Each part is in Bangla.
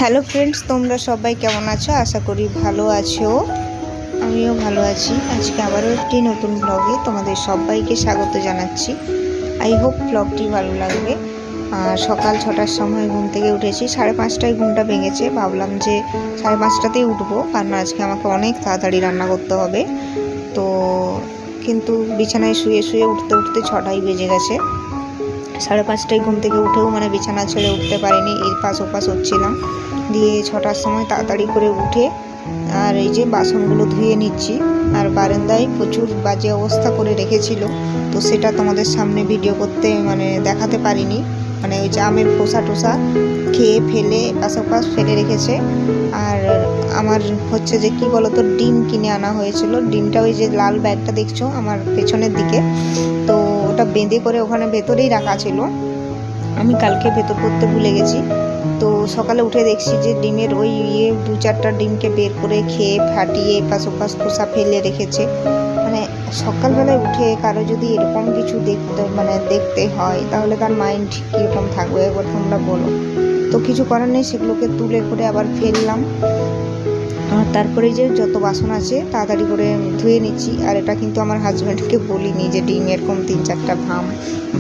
হ্যালো ফ্রেন্ডস, তোমরা সবাই কেমন আছো? আশা করি ভালো আছো। আমিও ভালো আছি। আজকে আবারও একটি নতুন ব্লগে তোমাদের সবাইকে স্বাগত জানাচ্ছি। আই হোপ ব্লগটি ভালো লাগবে। সকাল 6টার সময় ঘুম থেকে উঠেছি, 5:30টায় ঘুমটা ভেঙেছে। ভাবলাম যে 5:30টাতেই উঠবো, কারণ আজকে আমাকে অনেক তাড়াতাড়ি রান্না করতে হবে। তো কিন্তু বিছানায় শুয়ে শুয়ে উঠতে উঠতে 6টাই বেজে গেছে। 5:30টায় ঘুম থেকে উঠেও বিছানা ছেড়ে উঠতে পারিনি, এই পাশ ওপাশ হচ্ছিলাম। দিয়ে 6টার সময় তাড়াতাড়ি করে উঠে আর এই যে বাসনগুলো ধুয়ে নিচ্ছি। আর বারান্দায় প্রচুর বাজে অবস্থা করে রেখেছিল, তো সেটা তোমাদের সামনে ভিডিও করতে দেখাতে পারিনি। ওই যে আমের খোসা টোসা খেয়ে ফেলে পাশাপাশ ফেলে রেখেছে। আর আমার হচ্ছে যে কি বলতো, ডিম কিনে আনা হয়েছিল। ডিমটা ওই যে লাল ব্যাগটা দেখছো আমার পেছনের দিকে, তো ওটা বেঁধে করে ওখানে ভেতরেই রাখা ছিল। আমি কালকে ভেতর করতে ভুলে গেছি। তো সকালে উঠে দেখছি যে ডিমের ওই 2-4টা ডিমকে বের করে খেয়ে ফাটিয়ে এপাশ ওপাশ খোসা ফেলে রেখেছে। সকালবেলায় উঠে কারো যদি এরকম কিছু দেখতে হয়, তাহলে তার মাইন্ড কীরকম থাকবে একবার তোমরা বলো। তো কিছু করার নেই, সেগুলোকে তুলে করে আবার ফেললাম। আর তারপরে যে যত বাসন আছে তাড়াতাড়ি করে ধুয়ে নিচ্ছি। আর এটা কিন্তু আমার হাজব্যান্ডকে বলিনি যে ডিম এরকম 3-4টা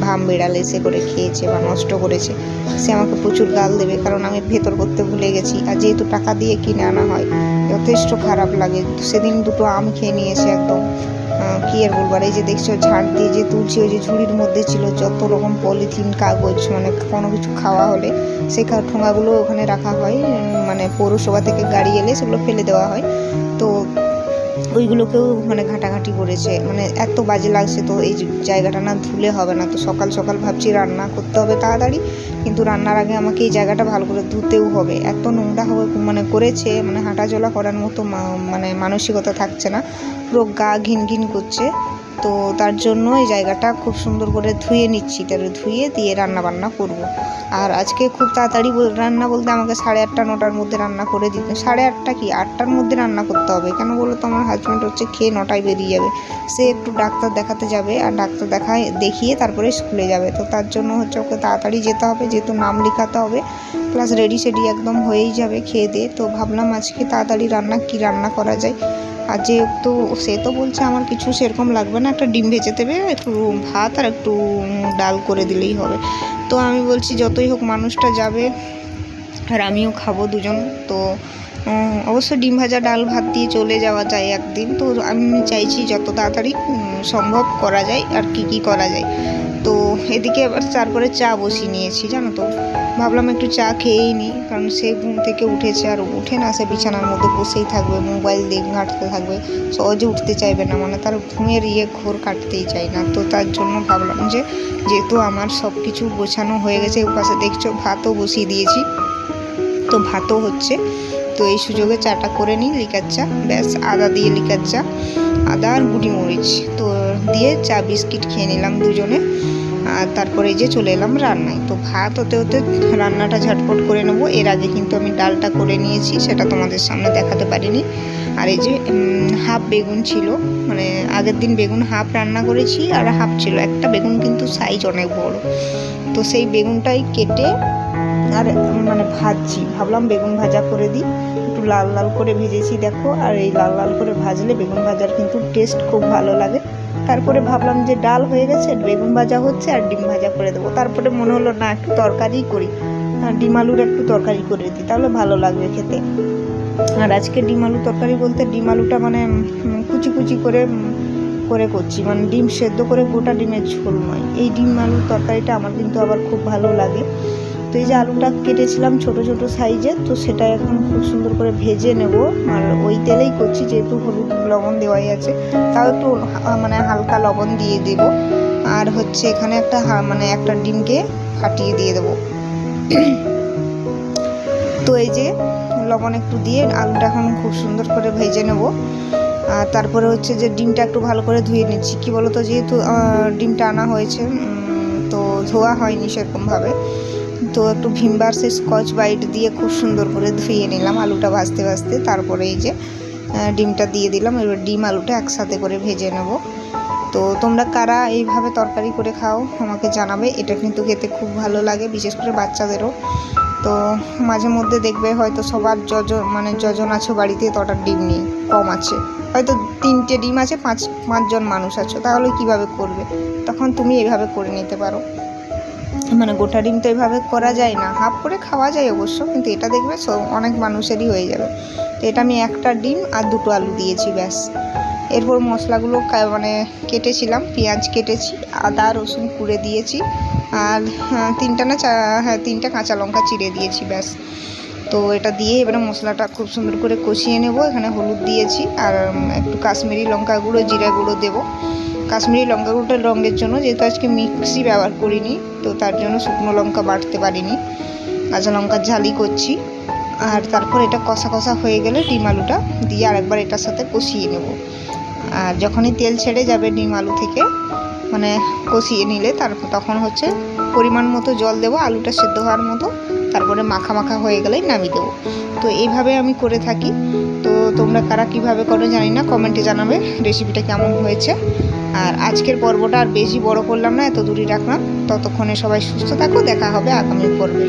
ভাম বেড়ালে সে করে খেয়েছে বা নষ্ট করেছে। সে আমাকে প্রচুর গাল দেবে, কারণ আমি ভেতর করতে ভুলে গেছি। আর যেহেতু টাকা দিয়ে কিনে আনা হয়, যথেষ্ট খারাপ লাগে। সেদিন 2টো আম খেয়ে নিয়েছে একদম। কি আর বলবার, এই যে দেখছো ঝাড় দিয়ে যে তুলছি, ওই যে ঝুড়ির মধ্যে ছিল যত রকম পলিথিন কাগজ, কোনো কিছু খাওয়া হলে সেই ঠোঙাগুলো ওখানে রাখা হয়। পৌরসভা থেকে গাড়ি এলে সেগুলো ফেলে দেওয়া হয়। তো ওইগুলোকেও ঘাঁটাঘাঁটি করেছে। এত বাজে লাগছে। তো এই জায়গাটা না ধুলে হবে না। তো সকাল সকাল ভাবছি রান্না করতে হবে তাড়াতাড়ি, কিন্তু রান্নার আগে আমাকে এই জায়গাটা ভালো করে ধুতেও হবে। এত নোংরা হবে করেছে, হাঁটা চলা করার মতো মানসিকতা থাকছে না, পুরো গা ঘিন ঘিন করছে। তো তার জন্য এই জায়গাটা খুব সুন্দর করে ধুয়ে নিচ্ছি। তারপরে ধুয়ে দিয়ে রান্না বান্না করব। আর আজকে খুব তাড়াতাড়ি রান্না বলতে আমাকে 8:30-9টার মধ্যে রান্না করে দিতে। 8:30 কি 8টার মধ্যে রান্না করতে হবে। কেন বলো তো, আমার হাজব্যান্ড হচ্ছে খেয়ে 9টায় বেরিয়ে যাবে। সে একটু ডাক্তার দেখাতে যাবে, আর ডাক্তার দেখিয়ে তারপরে স্কুলে যাবে। তো তার জন্য হচ্ছে ওকে তাড়াতাড়ি যেতে হবে, যেহেতু নাম লেখাতে হবে, প্লাস রেডি সেডি একদম হয়েই যাবে খেয়ে দিয়ে। তো ভাবলাম আজকে তাড়াতাড়ি কি রান্না করা যায়। আর যেহেতু সে তো বলছে আমার কিছু সেরকম লাগবে না, একটা ডিম ভেজে দেবে, একটু ভাত আর একটু ডাল করে দিলেই হবে। তো আমি বলছি যতই হোক মানুষটা যাবে, আর আমিও খাবো দুজন। তো অবশ্য ডিম ভাজা ডাল ভাত দিয়ে চলে যাওয়া যায় একদিন। তো আমি চাইছি যত তাড়াতাড়ি সম্ভব করা যায় আর কি করা যায়। তো এদিকে আবার তারপরে চা বসিয়ে নিয়েছি, জানো তো। ভাবলাম একটু চা খেয়েই নিই, কারণ সে ঘুম থেকে উঠেছে, আর উঠে না সে বিছানার মধ্যে বসেই থাকবে, মোবাইল দিয়ে ঘাঁটতে থাকবে, সহজে উঠতে চাইবে না। তার ঘুমের ঘোর কাটতেই চায় না। তো তার জন্য ভাবলাম যে যেহেতু আমার সব কিছু গোছানো হয়ে গেছে, পাশে দেখছো ভাতও বসিয়ে দিয়েছি, তো ভাতও হচ্ছে। তো এই সুযোগে চাটা করে নিই, লিকার চা, ব্যাস আদা দিয়ে লিকার চা, আদা আর গুঁড়ি মরিচ তো দিয়ে চা বিস্কিট খেয়ে নিলাম দুজনে। আর তারপরে যে চলে এলাম রান্নায়। তো ভাত হতে হতে রান্নাটা ঝটপট করে নেবো। এর আগে কিন্তু আমি ডালটা করে নিয়েছি, সেটা তোমাদের সামনে দেখাতে পারিনি। আর এই যে হাফ বেগুন ছিল, আগের দিন বেগুন হাফ রান্না করেছি, আর হাফ ছিল। একটা বেগুন কিন্তু সাইজ অনেক বড়। তো সেই বেগুনটাই কেটে আর ভাজছি। ভাবলাম বেগুন ভাজা করে দিই, একটু লাল লাল করে ভেজেছি দেখো। আর এই লাল লাল করে ভাজলে বেগুন ভাজার কিন্তু টেস্ট খুব ভালো লাগে। তারপরে ভাবলাম যে ডাল হয়ে গেছে, বেগুন ভাজা হচ্ছে, আর ডিম ভাজা করে দেবো। তারপরে মনে হলো না, একটু তরকারি করি, ডিম আলুর একটু তরকারি করে দিই, তাহলে ভালো লাগবে খেতে। আর আজকে ডিম আলু তরকারি বলতে ডিম আলুটা কুচি কুচি করে করছি, ডিম সেদ্ধ করে, গোটা ডিমের ঝোল নয়। এই ডিম আলুর তরকারিটা আমার কিন্তু আবার খুব ভালো লাগে। তো এই যে আলুটা কেটেছিলাম ছোট ছোট সাইজে, তো সেটা এখন খুব সুন্দর করে ভেজে নেব। আর ওই তেলেই করছি, যেহেতু হলুদ লবণ দেওয়াই আছে, তাও একটু হালকা লবণ দিয়ে দেব। আর হচ্ছে এখানে একটা ডিমকে ফাটিয়ে দিয়ে দেব। তো এই যে লবণ একটু দিয়ে আলুটা এখন খুব সুন্দর করে ভেজে নেব। আর তারপরে হচ্ছে যে ডিমটা একটু ভালো করে ধুয়ে নিচ্ছি। কি বলো তো, যেহেতু ডিমটা আনা হয়েছে, তো ধোয়া হয়নি সেরকমভাবে, তো একটু ভিমবার সে স্কচ বাইট দিয়ে খুব সুন্দর করে ধুয়ে নিলাম আলুটা ভাজতে ভাজতে। তারপরে এই যে ডিমটা দিয়ে দিলাম। এবার ডিম আলুটা একসাথে করে ভেজে নেব। তো তোমরা কারা এইভাবে তরকারি করে খাও আমাকে জানাবে। এটা কিন্তু খেতে খুব ভালো লাগে, বিশেষ করে বাচ্চাদেরও। তো মাঝে মধ্যে দেখবে হয়তো সবার যজন আছো বাড়িতে তটা ডিম নেই, কম আছে, হয়তো 3টে ডিম আছে, 5জন মানুষ আছো, তাহলে কিভাবে করবে? তখন তুমি এইভাবে করে নিতে পারো। মানে গোটা ডিম তো এভাবে করা যায় না, হাফ করে খাওয়া যায় অবশ্য, কিন্তু এটা দেখবে অনেক মানুষেরই হয়ে যাবে। তো এটা আমি একটা ডিম আর 2টো আলু দিয়েছি, ব্যাস। এরপর মশলাগুলো কেটেছিলাম, পেঁয়াজ কেটেছি, আদা রসুন কুড়ে দিয়েছি, আর 3টা কাঁচা লঙ্কা চিড়ে দিয়েছি, ব্যাস। তো এটা দিয়ে এবারে মশলাটা খুব সুন্দর করে কষিয়ে নেব। এখানে হলুদ দিয়েছি আর একটু কাশ্মীরি লঙ্কা গুঁড়ো, জিরা গুঁড়ো দেবো। কাশ্মীরি লঙ্কা গুঁড়োটা রঙের জন্য, যেহেতু আজকে মিক্সি ব্যবহার করিনি, তো তার জন্য শুকনো লঙ্কা বাটতে পারিনি, কাঁচা লঙ্কার ঝালই করছি। আর তারপর এটা কষা কষা হয়ে গেলে ডিম আলুটা দিয়ে আরেকবার এটার সাথে কষিয়ে নেব। আর যখনই তেল ছেড়ে যাবে ডিম আলু থেকে, কষিয়ে নিলে তখন পরিমাণ মতো জল দেবো, আলুটা সেদ্ধ হওয়ার মতো। তারপরে মাখা মাখা হয়ে গেলেই নামিয়ে দেবো। তো এইভাবে আমি করে থাকি। তো তোমরা কারা কীভাবে করো জানি না, কমেন্টে জানাবে রেসিপিটা কেমন হয়েছে। আর আজকের পর্বটা আর বেশি বড় করলাম না, এত দূরই রাখলাম। ততক্ষণে সবাই সুস্থ থাকো, দেখা হবে আগামী পর্বে।